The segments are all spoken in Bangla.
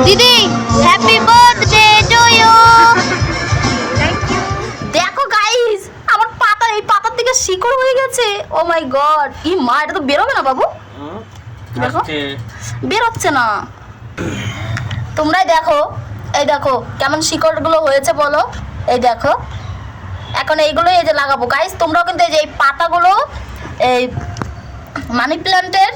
দিদি হ্যাপি বার্থডে টু ইউ। দেখো গাইস আমার পাতা, এই পাতার দিকে শিকড় হয়ে গেছে। ও মাই গড, ই মা, এটা তো বেরোবে না বাবু। দেখো বেরোচ্ছে না। তোমরাই দেখো, এই দেখো কেমন শিকড়গুলো হয়েছে বলো। এই দেখো এখন এইগুলো এই যে লাগাবো গাইস। তোমরাও কিন্তু এই যে এই পাতাগুলো, এই মানি প্ল্যান্টের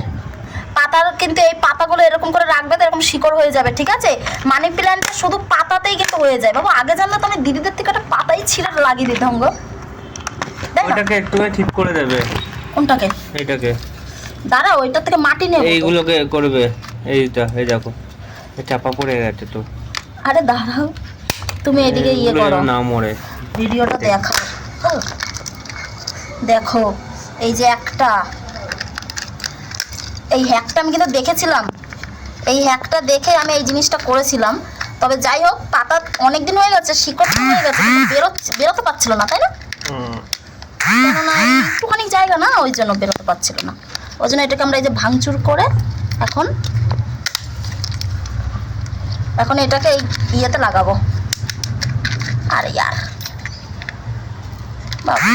পাতার কিন্তু এই পাতাগুলো এরকম করে রাখবে তো এরকম শিকড় হয়ে যাবে, ঠিক আছে? মানি প্ল্যান্টের শুধু পাতাতেই কিন্তু হয়ে যায় বাবু। আগে জানলে তো আমি দিদিদের থেকে একটা পাতাই ছিঁড়ে লাগিয়ে দিতাম গো। ওটাকে একটু ঠিক করে দেবে। কোনটাকে? এইটাকে দাঁড়া, ওইটার থেকে মাটি নেব। এইগুলোকে করবে। এইটা এই দেখো চাপা পড়ে গেছে তো। আরে দাঁড়াও, তুমি এদিকে ইয়ে করো না মরে ভিডিওটা দেখাও। দেখো এই যে একটা, এই হ্যাকটা আমি কিন্তু দেখেছিলাম, এই হ্যাকটা দেখে আমি এই জিনিসটা করেছিলাম। তবে যাই হোক, পাতা অনেকদিন হয়ে গেছে, শিকড় হয়ে গেছে, বেরোতে পারছিল না, তাই না? কেননা একটুখানি জায়গা না, ওই জন্য বেরোতে পারছিল না। ওই জন্য এটাকে আমরা এই যে ভাঙচুর করে এখন এখন এটাকে এই ইয়েতে লাগাবো। আরে ইয়ার বাবা,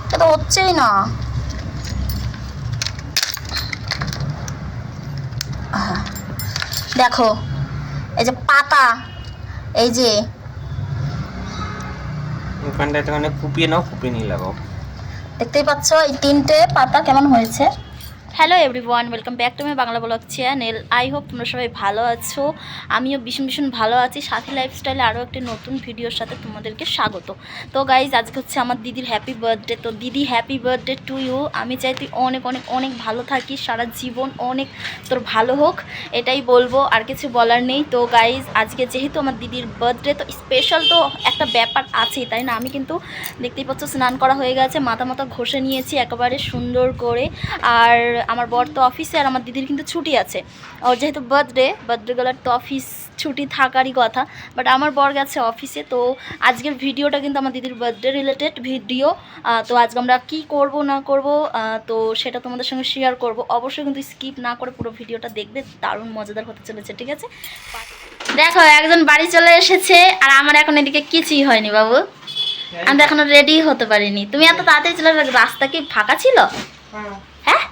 এটা তো হচ্ছেই না। দেখো এই যে পাতা, এই যে ওখানটা একটুখানি ফুপিয়ে নাও, ফুপিয়ে নিয়ে লাগাও। দেখতেই পাচ্ছ এই তিনটে পাতা কেমন হয়েছে। Hello everyone, welcome back to my Bangla blog channel. I hope তোমরা সবাই ভালো আছো। আমিও ভীষণ ভীষণ ভালো আছি। সাথী লাইফস্টাইলে আরও একটি নতুন ভিডিওর সাথে তোমাদেরকে স্বাগত। তো গাইজ, আজকে হচ্ছে আমার দিদির হ্যাপি বার্থডে। তো দিদি হ্যাপি বার্থডে টু ইউ। আমি চাই তুই অনেক অনেক অনেক ভালো থাকিস, সারা জীবন অনেক তোর ভালো হোক, এটাই বলবো, আর কিছু বলার নেই। তো গাইজ, আজকে যেহেতু আমার দিদির বার্থডে, তো স্পেশাল তো একটা ব্যাপার আছেই, তাই না? আমি কিন্তু দেখতেই পাচ্ছ স্নান করা হয়ে গেছে, মাথা ঘষে নিয়েছি একেবারে সুন্দর করে। আর আমার বর তো অফিসে, আর আমার দিদির কিন্তু ছুটি আছে। ওর যেহেতু বার্থডে গেলার তো অফিস ছুটি থাকারই কথা, বাট আমার বর গেছে অফিসে। তো আজকের ভিডিওটা কিন্তু আমার দিদির বার্থডে রিলেটেড ভিডিও। তো আজকে আমরা কী করব না করব, তো সেটা তোমাদের সঙ্গে শেয়ার করব। অবশ্যই কিন্তু স্কিপ না করে পুরো ভিডিওটা দেখবে, দারুণ মজাদার হতে চলেছে, ঠিক আছে? দেখো একজন বাড়ি চলে এসেছে, আর আমার এখন এদিকে কিছুই হয়নি বাবু। আমি এখনো রেডি হতে পারিনি। তুমি এত তাড়াতাড়ি চলে, রাস্তা কি ফাঁকা ছিল? হ্যাঁ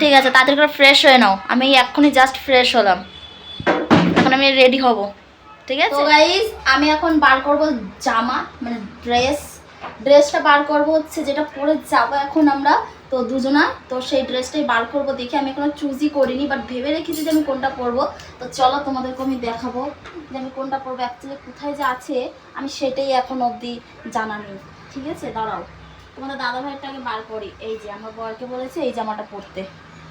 ঠিক আছে, তাড়াতাড়ি করে ফ্রেশ হয়ে নাও। আমি এক্ষুনি জাস্ট ফ্রেশ হলাম, এখন আমি রেডি হব, ঠিক আছে? তো গাইস, আমি এখন বার করব জামা, মানে ড্রেসটা বার করব হচ্ছে, যেটা পরে যাবো এখন আমরা তো দুজনা। তো সেই ড্রেসটাই বার করব। দেখি, আমি এখনো চুজই করিনি, বাট ভেবে রেখেছি যে আমি কোনটা পরবো। তো চলো তোমাদেরকে আমি দেখাবো যে আমি কোনটা পরবো। অ্যাকচুয়ালি কোথায় যে আছে আমি সেটাই এখন অবধি জানা নেই, ঠিক আছে? দাঁড়াও, তোমাদের দাদা ভাইয়েরটাকে বার করি। এই যে আমার বরকে বলেছে এই জামাটা পরতে,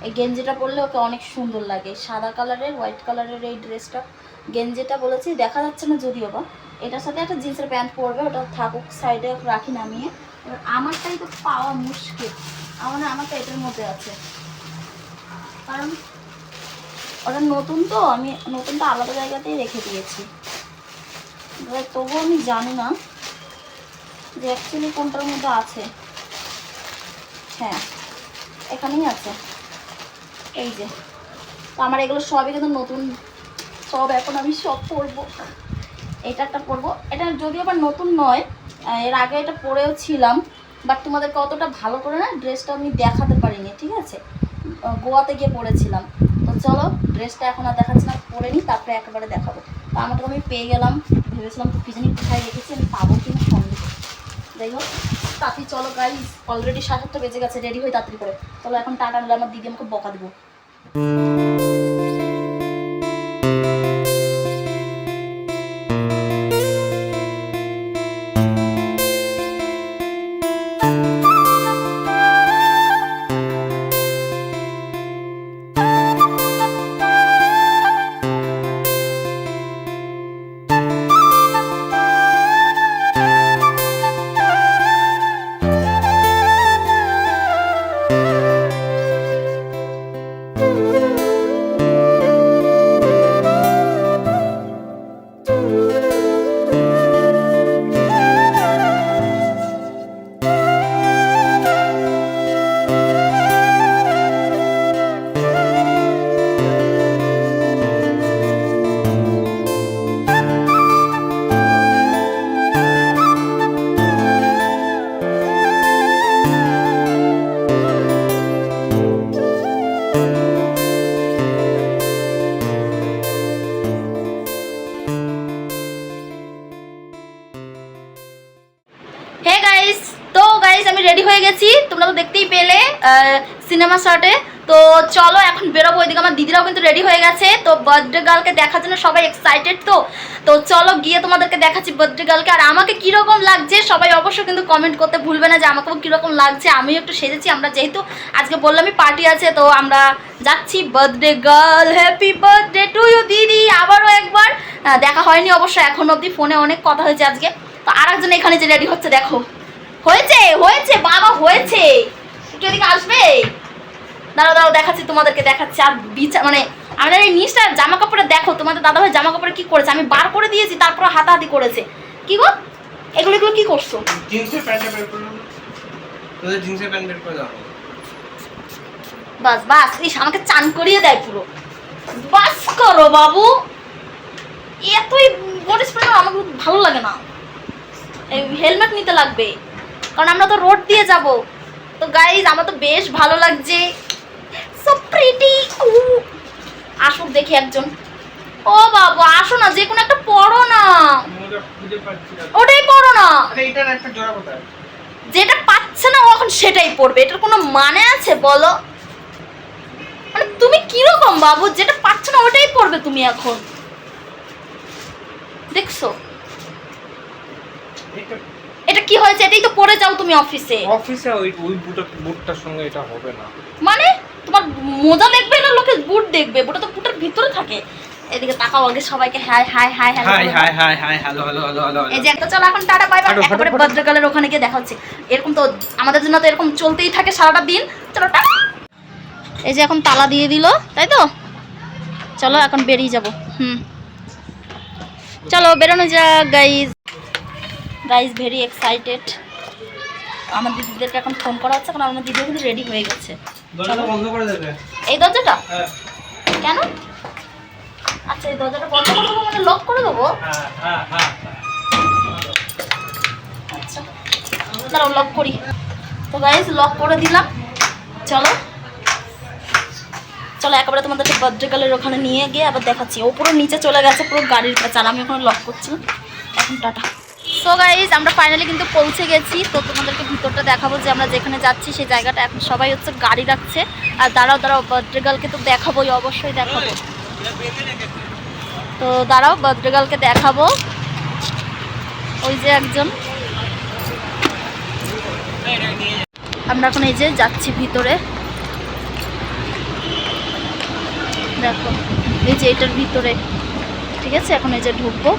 এই গেঞ্জিটা পরলে ওকে অনেক সুন্দর লাগে, সাদা কালারের হোয়াইট কালারের এই ড্রেসটা, গেঞ্জিটা বলেছি, দেখা যাচ্ছে না যদিও বা। এটার সাথে একটা জিন্সের প্যান্ট পরবে, ওটা থাকুক সাইডে রাখি নামিয়ে। এবার আমারটাই তো পাওয়া মুশকিল, আমারটা এটার মধ্যে আছে, কারণ ওটা নতুন তো, আমি নতুনটা আলাদা জায়গাতেই রেখে দিয়েছি। তবুও আমি জানি না যে অ্যাকচুয়ালি কোনটার মধ্যে আছে। হ্যাঁ, এখানেই আছে, এই যে। তো আমার এগুলো সবই কিন্তু নতুন, সব এখন আমি সব পরবো। এটা একটা পরবো, এটা যদিও আবার নতুন নয়, এর আগে এটা পরেও ছিলাম, বাট তোমাদেরকে অতটা ভালো করে না ড্রেসটা আমি দেখাতে পারিনি, ঠিক আছে? গোয়াতে গিয়ে পরেছিলাম। তো চলো, ড্রেসটা এখন আর দেখাচ্ছি না, পরে নিই, তারপরে একেবারে দেখাবো। তো আমাকে আমি পেয়ে গেলাম, ভেবেছিলাম তো কি জানি কোথায় রেখেছি, আমি পাবো কিনা সন্দেহ। যাই হোক, তাড়াতাড়ি চলো গাইস, অলরেডি 7:30 বেজে গেছে, রেডি হয়ে তাড়াতাড়ি করে চলো। এখন টাটা, নিলে আমার দিদি আমাকে বকা দেবো। রেডি হয়ে গেছি, তোমরা তো দেখতেই পেলে সিনেমা শটে। তো চলো এখন বেরোবো, ওইদিকে আমার দিদিরাও কিন্তু রেডি হয়ে গেছে। তো বার্থডে গার্লকে দেখার জন্য সবাই এক্সাইটেড। তো চলো গিয়ে তোমাদেরকে দেখাচ্ছি বার্থডে গার্লকে। আর আমাকে কীরকম লাগছে সবাই অবশ্যই কিন্তু কমেন্ট করতে ভুলবে না যে আমাকেও কীরকম লাগছে। আমিও একটু সেজেছি, আমরা যেহেতু আজকে বললামই পার্টি আছে, তো আমরা যাচ্ছি। Birthday girl, happy birthday to you দিদি। আবারও একবার দেখা হয়নি অবশ্য এখন অবধি, ফোনে অনেক কথা হয়েছে আজকে। তো আর একজন এখানে যে রেডি হচ্ছে দেখো, হয়েছে বাবা হয়েছে। একটু এদিকে আসবে, দাঁড়াও দেখাচ্ছি তোমাদেরকে, দেখাচ্ছি। আর মানে আমরা এই নিচটা জামা কাপড়ে দেখো, তোমাদের দাদাভাই জামা কাপড়ে কি করেছে, আমি বার করে দিয়েছি, তারপর হাতাহাতি করেছে। কি গো এগুলো কি করছো? জিন্সের প্যান্ট বের করে দাও, তোদের জিন্সের প্যান্ট বের করে দাও। বাস ইস, আমাকে চান করিয়ে দেয় পুরো। বাস করো বাবু, এতই বডি স্প্রে আমাকে ভালো লাগে না। এই হেলমেট নিতে লাগবে, কারণ আমরা তো রোড দিয়ে যাব। তো গাইজ আমার তো বেশ ভালো লাগছে, সো প্রিটি। আসুক দেখি একজন। ও বাবা আসো না, যে কোনো একটা পড়ো না, ওটাই পড়ো না। যেটা পাচ্ছে না ও এখন সেটাই পড়বে, এটার কোনো মানে আছে বলো? মানে তুমি কিরকম বাবু, যেটা পাচ্ছ না ওটাই পড়বে তুমি এখন, দেখছো? এটা কি হয়েছে? এটাই তো পরে যাও তুমি অফিসে। ওই বুটটার সঙ্গে এটা হবে না। মানে তোমার মোজা দেখবে না লোকে বুট দেখবে? বুটটা তো বুটের ভিতরে থাকে। এদিকে তাকাও আগে সবাইকে, হাই হ্যালো। এই যে একটা, চলো এখন টাটা বাই বাই। একেবারে বার্থডে গার্লের ওখানে গিয়ে দেখা হচ্ছে। এরকম তো আমাদের জন্য তো এরকম চলতেই থাকে সারাটা দিন। চলো টাটা। এই যে এখন তালা দিয়ে দিল, তাই তো? চলো এখন বেরিয়ে যাব। চলো বেরোনো যাক গাইজ ভেরি এক্সাইটেড। আমার দিদিদেরকে এখন ফোন করা হচ্ছে, কারণ আমার দিদিও কিন্তু রেডি হয়ে গেছে। দরজাটা বন্ধ করে দেবে। এই দরজাটা? হ্যাঁ। কেন? আচ্ছা এই দরজাটা বন্ধ করে দেবো, মানে লক করে দেবো? হ্যাঁ। আচ্ছা দাঁড়াও লক করি। তো গাইজ লক করে দিলাম। চলো একেবারে তোমাদেরকে বার্থডে গার্লের ওখানে নিয়ে গিয়ে আবার দেখাচ্ছি। ও পুরো নিচে চলে গেছে পুরো গাড়ির কাছে, আর আমি ওখানে লক করছিলাম। এখন টাটা। সো গাইজ আমরা ফাইনালি কিন্তু পৌঁছে গেছি। তো তোমাদেরকে ভিতরটা দেখাবো যে আমরা যেখানে যাচ্ছি সেই জায়গাটা। এখন সবাই হচ্ছে গাড়ি রাখছে। আর দাঁড়াও বার্থডে গার্লকে তো দেখাবোই, অবশ্যই দেখাবো। তো দাঁড়াও বার্থডে গার্লকে দেখাবো। ওই যে একজন, আমরা এখন এই যে যাচ্ছি ভিতরে। দেখো এই যে এটার ভিতরে, ঠিক আছে? এখন এই যে ঢুকবো।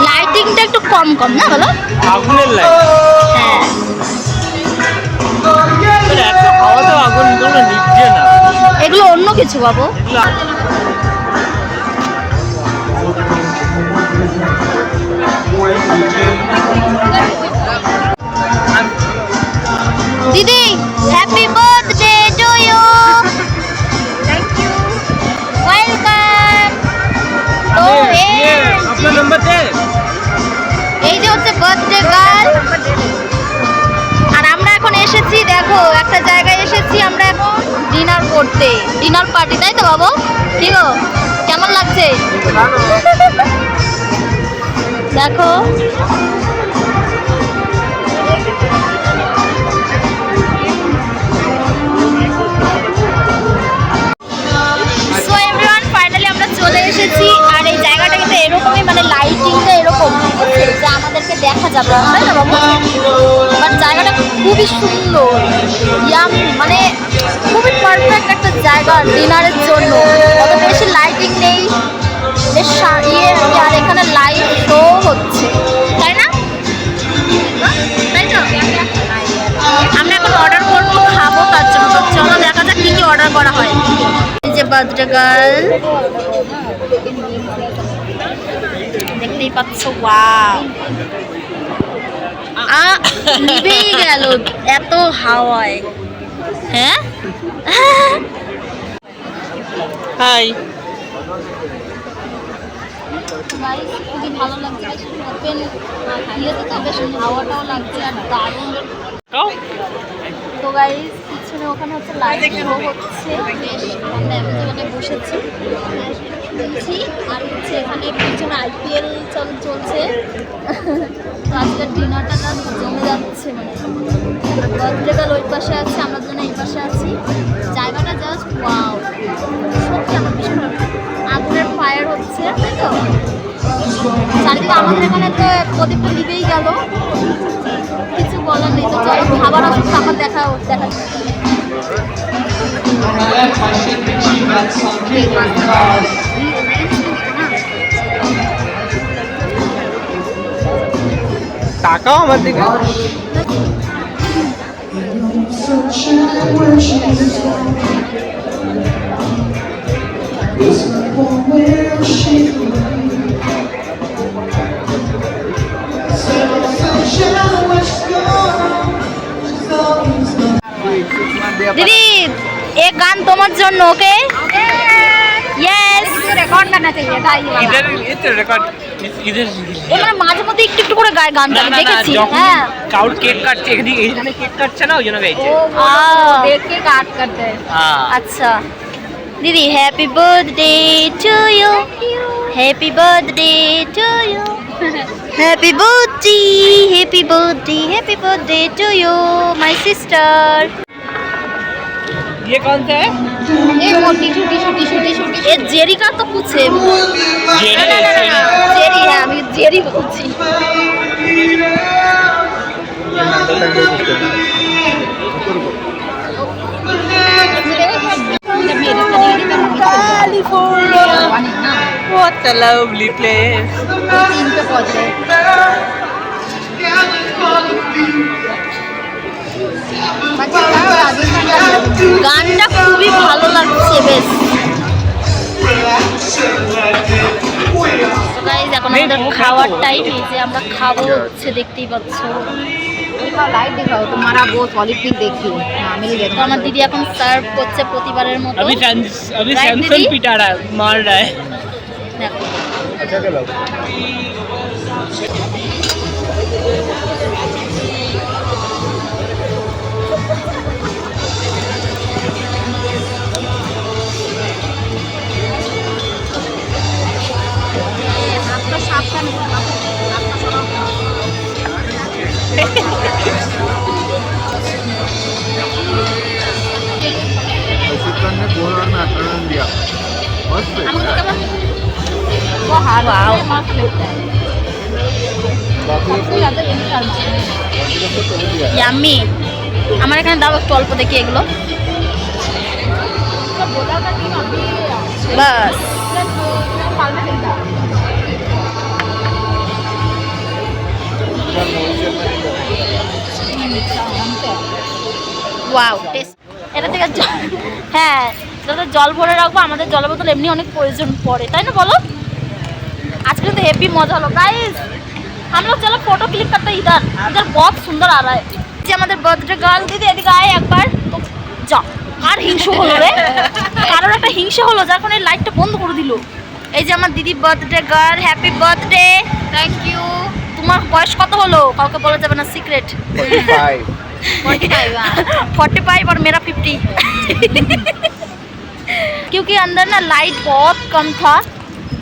লাইটিংটা একটু কম না বলো? আগুনের লাইট। হ্যাঁ এত হাওয়াতে আগুন গুলো নিভছে না, এগুলো অন্য কিছু বাবু। দিদি happy birthday to you. Thank you, welcome. তো আপনার নাম্বার দে। এই যে হচ্ছে বার্থডে গার্ল। আর আমরা এখন এসেছি, দেখো একটা জায়গায় এসেছি আমরা এখন ডিনার করতে, ডিনার পার্টি, তাই তো বাবু? ঠিক, কেমন লাগছে দেখো। সো এভরিওয়ান ফাইনালি আমরা চলে এসেছি। আর এই জায়গাটা কিন্তু এরকমই, মানে লাইটিংটা এরকম যে আমাদেরকে দেখা যাবে, তাই না বাবু? বাট জায়গাটা খুবই সুন্দর, মানে খুবই পারফেক্ট একটা জায়গা ডিনারের জন্য। অত বেশি লাইটিং নেই, বেশ আর এখানে লাইট শো হচ্ছে, তাই না? তাই তো আমরা এখন অর্ডার করবো, খাবো তার জন্য। তো চলো দেখা যাক কি অর্ডার করা হয়। এই যে বার্থডে গার্ল দেখতেই পাচ্ছ, ওয়াও নিভেই গেল এত হাওয়ায়। হ্যাঁ হাই। খুবই ভালো লাগছে, বেশ ওপেন ইয়েতে তো বেশ হাওয়াটাও লাগছে আর দারুণ। তো গাইস পিছনে ওখানে হচ্ছে লাইভ শো হচ্ছে, আমরা এমন জায়গায় বসেছি দেখছি, আর হচ্ছে এখানে পিছনে আইপিএল চলছে। তো আজকের ডিনারটা না জমে যাচ্ছে, মানে বার্থডে গার্ল ওই পাশে আছে, আমরা দুজন এই পাশে আছি। জায়গাটা জাস্ট ওয়াও, সত্যি আমার ভীষণ ভালো লাগে। আগুনের ফায়ার হচ্ছে, তাই তো চারিদিকে। আমাদের এখানে তো প্রদীপটা নিভেই গেল, কিছু বলার নেই। তো চলো খাবার আসুক, খাবার দেখা। টাকাও আমার দিকে। दीदी एक गान তোমার জন্য, ওকে? यस, রেকর্ড करना चाहिए था ये वाला। इधर ये तो रिकॉर्ड इधर ও মানে মাঝে মধ্যে একটু একটু করে গায় গানটা, আমি দেখেছি। হ্যাঁ, কাউট কেক কাটছে, এখানে কেক কাটছে না, ওই জন্য গাইছে। देख के काट करते हैं। হ্যাঁ अच्छा दीदी, happy birthday to you, happy birthday to you, happy birthday, happy birthday, happy birthday to you my sister. ये कौन सा है? ये मोटी छोटी छोटी छोटी छोटी, ये जेरी का तो कुछ है। जेरी ना, ना, ना, ना, जेरी है, আমি জেরি বলছি। What a lovely place. গানটা খুবই ভালো লাগছে বেশ। গাইস এখন আমাদের খাওয়ার টাইম, এই যে আমরা খাবো হচ্ছে, দেখতেই পাচ্ছ। लाइट दिखाओ तुम्हारा वो सॉलिड पिक देखिए। हाँ मिल गया। তো আমার দিদি এখন সার্ভ করছে প্রতিবারের মতো। अभी Right, सैमसंग दीदी? पिटा रहा है, मार रहा है। দেখো अच्छा क्या लगा? आपका सावधान आपका चिकन ने बोरा में आटा दिया मस्त है আমাকে কেমন वो हार वाओ। मस्त लगता है। बाकी सबसे ज़्यादा यही खाना है। ইয়াম্মি। আমার এখানে দাও একটু অল্প দেখি এগুলো, तो बोला था कि अभी বাস। साल में मिलता है। Wow test. এটা থেকে হ্যাঁ, যাতে জল ভরে রাখবো, আমাদের জলের বোতল এমনি অনেক প্রয়োজন পড়ে, তাই না বলো? আজকে तो हेवी मजा হলো गाइस। हम लोग चलो फोटो क्लिक करते हैं, इधर इधर बहुत सुंदर आ रहा है। যে আমাদের বার্থডে গার্ল দিদি এদিকে আয় একবার। তো যা, আর হিংসা হলো রে, কারোর একটা হিংসা হলো, যার কারণে লাইটটা বন্ধ করে দিল। এই যে আমার দিদি birthday girl, happy birthday. Thank you. তোমার বয়স কত হলো? কাউকে বলা যাবে না, সিক্রেট। 45 45 और मेरा 50। क्योंकि अंदर ना लाइट बहुत कम था,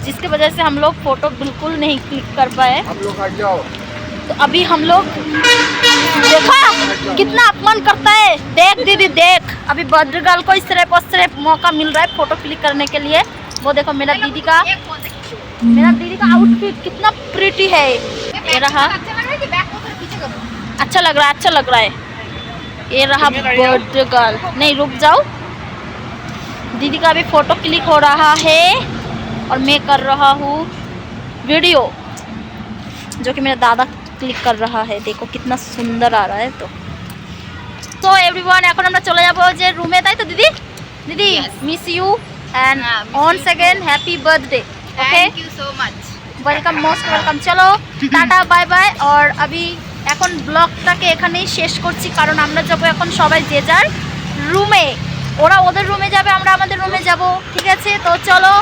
जिसकी वजह से हम लोग फोटो बिल्कुल नहीं क्लिक कर पाए। आप लोग हट जाओ तो अभी हम लोग, देखा कितना अपमान करता है। देख दीदी देख, अभी बर्थडे गर्ल को इस तरह मौका मिल रहा है फोटो क्लिक करने के लिए। वो देखो मेरा दीदी का आउटफिट कितना प्रिटी है। ये रहा, अच्छा लग रहा है, अच्छा लग रहा है। ये रहा बर्थडे गर्ल। नहीं रुक जाओ, दीदी का भी फोटो क्लिक हो रहा है और मैं कर रहा हूँ वीडियो, जो कि मेरा दादा क्लिक कर रहा है। देखो कितना सुंदर आ रहा है। तो एवरीवन এখন আমরা চলে যাব যে রুমে, তাই তো দিদি? দিদি miss you and once again happy birthday. Okay, thank you so much. Welcome, most welcome. চলো টাটা বাই বাই। আর আমি এখন ব্লগটাকে এখানেই শেষ করছি, কারণ আমরা যাবো এখন সবাই যে যার রুমে। ওরা ওদের রুমে যাবে, আমরা আমাদের রুমে যাব, ঠিক আছে? তো চলো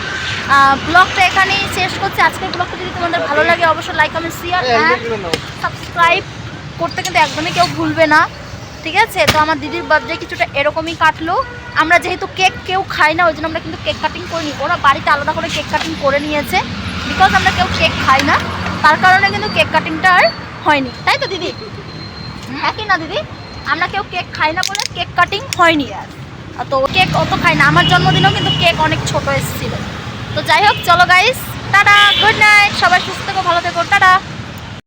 ব্লগটা এখানেই শেষ করছি। আজকের ব্লগটা যদি তোমাদের ভালো লাগে অবশ্যই like comment share and subscribe করতে কিন্তু একদমই কেউ ভুলবে না, ঠিক আছে। তো আমার দিদির বার্থডে কিছুটা এরকমই কাটলো। আমরা যেহেতু কেক কেউ খাই না ওই জন্য আমরা কিন্তু কেক কাটিং করিনি, ওরা বাড়িতে আলাদা করে কেক কাটিং করে নিয়েছে। বিকজ আমরা কেউ কেক খাই না, তার কারণে কিন্তু কেক কাটিংটা আর হয়নি, তাই তো দিদি? হ্যাঁ কি না দিদি? আমরা কেউ কেক খাই না বলে কেক কাটিং হয়নি আর। তো কেক অত খাই না, আমার জন্মদিনেও কিন্তু কেক অনেক ছোট এসেছিল। তো যাই হোক, চলো গাইস, টাটা, গুড নাইট, সবাই সুস্থ থেকো, ভালো থেকো, টাটা।